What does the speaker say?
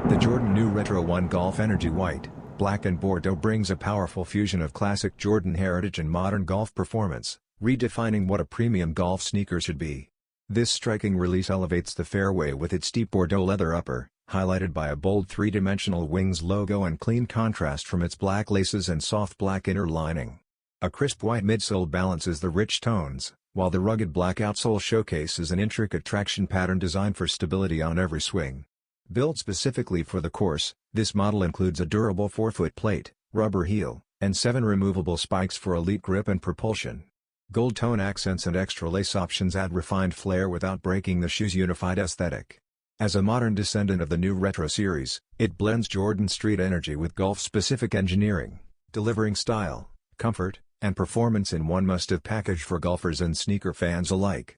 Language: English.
The Jordan New Retro 1 Golf NRG White, Black and Bordeaux brings a powerful fusion of classic Jordan heritage and modern golf performance, redefining what a premium golf sneaker should be. This striking release elevates the fairway with its deep Bordeaux leather upper, highlighted by a bold three-dimensional wings logo and clean contrast from its black laces and soft black inner lining. A crisp white midsole balances the rich tones, while the rugged black outsole showcases an intricate traction pattern designed for stability on every swing. Built specifically for the course, this model includes a durable forefoot plate, rubber heel, and 7 removable spikes for elite grip and propulsion. Gold tone accents and extra lace options add refined flair without breaking the shoe's unified aesthetic. As a modern descendant of the new retro series, it blends Jordan street energy with golf-specific engineering, delivering style, comfort, and performance in one must-have package for golfers and sneaker fans alike.